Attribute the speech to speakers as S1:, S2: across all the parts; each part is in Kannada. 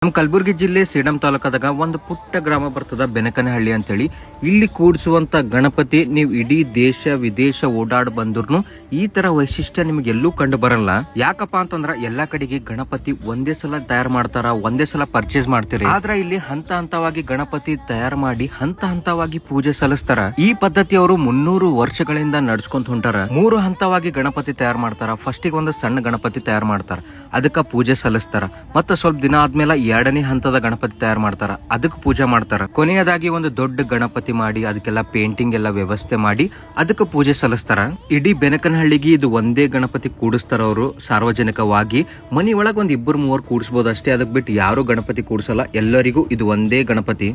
S1: ನಮ್ಮ ಕಲಬುರಗಿ ಜಿಲ್ಲೆ ಸೇಡಂ ತಾಲೂಕದಾಗ ಒಂದು ಪುಟ್ಟ ಗ್ರಾಮ ಬರ್ತದ ಬೆನಕನಹಳ್ಳಿ ಅಂತೇಳಿ. ಇಲ್ಲಿ ಕೂಡಿಸುವಂತ ಗಣಪತಿ ನೀವು ಇಡೀ ದೇಶ ವಿದೇಶ ಓಡಾಡ್ ಬಂದ್ರು ಈ ತರ ವೈಶಿಷ್ಟ್ಯ ನಿಮ್ಗೆ ಎಲ್ಲೂ ಕಂಡು ಬರಲ್ಲ. ಯಾಕಪ್ಪ ಅಂತಂದ್ರ ಎಲ್ಲಾ ಕಡೆಗೆ ಗಣಪತಿ ಒಂದೇ ಸಲ ತಯಾರು ಮಾಡ್ತಾರ, ಒಂದೇ ಸಲ ಪರ್ಚೇಸ್ ಮಾಡ್ತೀರಿ. ಆದ್ರ ಇಲ್ಲಿ ಹಂತ ಹಂತವಾಗಿ ಗಣಪತಿ ತಯಾರು ಮಾಡಿ ಹಂತ ಹಂತವಾಗಿ ಪೂಜೆ ಸಲ್ಲಿಸ್ತಾರ. ಈ ಪದ್ಧತಿ ಅವರು 300 ವರ್ಷಗಳಿಂದ ನಡ್ಸ್ಕೊಂತ ಹೊಂಟಾರ. 3 ಹಂತವಾಗಿ ಗಣಪತಿ ತಯಾರು ಮಾಡ್ತಾರ. ಫಸ್ಟಿಗೆ ಒಂದು ಸಣ್ಣ ಗಣಪತಿ ತಯಾರು ಮಾಡ್ತಾರ, ಅದಕ್ಕ ಪೂಜೆ ಸಲ್ಲಿಸ್ತಾರ. ಮತ್ತ ಸ್ವಲ್ಪ ದಿನ ಆದ್ಮೇಲೆ 2ನೇ ಹಂತದ ಗಣಪತಿ ತಯಾರು ಮಾಡ್ತಾರ, ಅದಕ್ಕೆ ಪೂಜೆ ಮಾಡ್ತಾರ. ಕೊನೆಯದಾಗಿ ಒಂದು ದೊಡ್ಡ ಗಣಪತಿ ಮಾಡಿ ಅದಕ್ಕೆಲ್ಲ ಪೇಂಟಿಂಗ್ ಎಲ್ಲ ವ್ಯವಸ್ಥೆ ಮಾಡಿ ಅದಕ್ಕೆ ಪೂಜೆ ಸಲ್ಲಿಸ್ತಾರ. ಇಡೀ ಬೆನಕನಹಳ್ಳಿಗೆ ಇದು ಒಂದೇ ಗಣಪತಿ ಕೂಡಿಸ್ತಾರ. ಅವರು ಸಾರ್ವಜನಿಕವಾಗಿ ಮನಿ ಒಳಗ ಒಂದ್ 2-3 ಕೂಡಿಸಬಹುದು ಅಷ್ಟೇ. ಅದಕ್ಕೆ ಬಿಟ್ಟು ಯಾರು ಗಣಪತಿ ಕೂಡಿಸಲ್ಲ, ಎಲ್ಲರಿಗೂ ಇದು ಒಂದೇ ಗಣಪತಿ.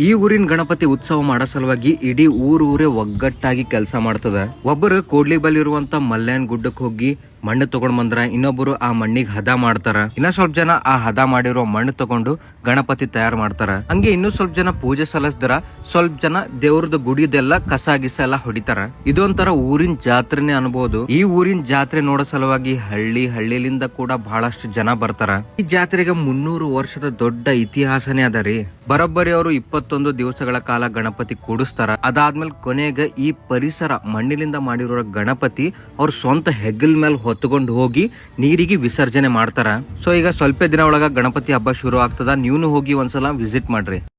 S1: ಈ ಊರಿನ ಗಣಪತಿ ಉತ್ಸವ ಮಾಡೋ ಸಲುವಾಗಿ ಇಡೀ ಊರೇ ಒಗ್ಗಟ್ಟಾಗಿ ಕೆಲಸ ಮಾಡ್ತದ. ಒಬ್ಬರು ಕೋಡ್ಲಿ ಬಲ್ಲಿ ಇರುವಂತ ಮಲ್ಯಾನ್ ಗುಡ್ಡಕ್ಕೆ ಹೋಗಿ ಮಣ್ಣು ತಗೊಂಡ್ ಬಂದ್ರ, ಇನ್ನೊಬ್ಬರು ಆ ಮಣ್ಣಿಗೆ ಹದ ಮಾಡ್ತಾರ. ಇನ್ನ ಸ್ವಲ್ಪ ಜನ ಆ ಹದ ಮಾಡಿರೋ ಮಣ್ಣು ತಗೊಂಡು ಗಣಪತಿ ತಯಾರು ಮಾಡ್ತಾರ. ಹಂಗೆ ಇನ್ನೂ ಸ್ವಲ್ಪ ಜನ ಪೂಜೆ ಸಲ್ಲಿಸ್ತಾರ. ಸ್ವಲ್ಪ ಜನ ದೇವ್ರದ ಗುಡಿದೆಲ್ಲ ಕಸ ಗಿಸ ಎಲ್ಲ ಹೊಡಿತಾರ. ಇದೊಂಥರ ಊರಿನ ಜಾತ್ರೆನೇ ಅನ್ಬಹುದು. ಈ ಊರಿನ ಜಾತ್ರೆ ನೋಡೋ ಸಲುವಾಗಿ ಹಳ್ಳಿಲಿಂದ ಕೂಡ ಬಹಳಷ್ಟು ಜನ ಬರ್ತಾರ. ಈ ಜಾತ್ರೆಗೆ 300 ವರ್ಷದ ದೊಡ್ಡ ಇತಿಹಾಸನೇ ಅದ ರೀ. ಬರೋಬ್ಬರಿ ಅವರು 21 ದಿವಸಗಳ ಕಾಲ ಗಣಪತಿ ಕೂಡಿಸ್ತಾರ. ಅದಾದ್ಮೇಲೆ ಕೊನೆಗೆ ಈ ಪರಿಸರ ಮಣ್ಣಿನಿಂದ ಮಾಡಿರೋ ಗಣಪತಿ ಅವ್ರ ಸ್ವಂತ ಹೆಗಲ್ ಮೇಲೆ ಹೊತ್ತುಕೊಂಡು ಹೋಗಿ ನೀರಿಗೆ ವಿಸರ್ಜನೆ ಮಾಡ್ತಾರ. ಸೊ ಈಗ ಸ್ವಲ್ಪ ದಿನ ಒಳಗ ಗಣಪತಿ ಹಬ್ಬ ಶುರು ಆಗ್ತದ. ನೀವು ಹೋಗಿ ಒಂದ್ಸಲ ವಿಸಿಟ್ ಮಾಡ್ರಿ.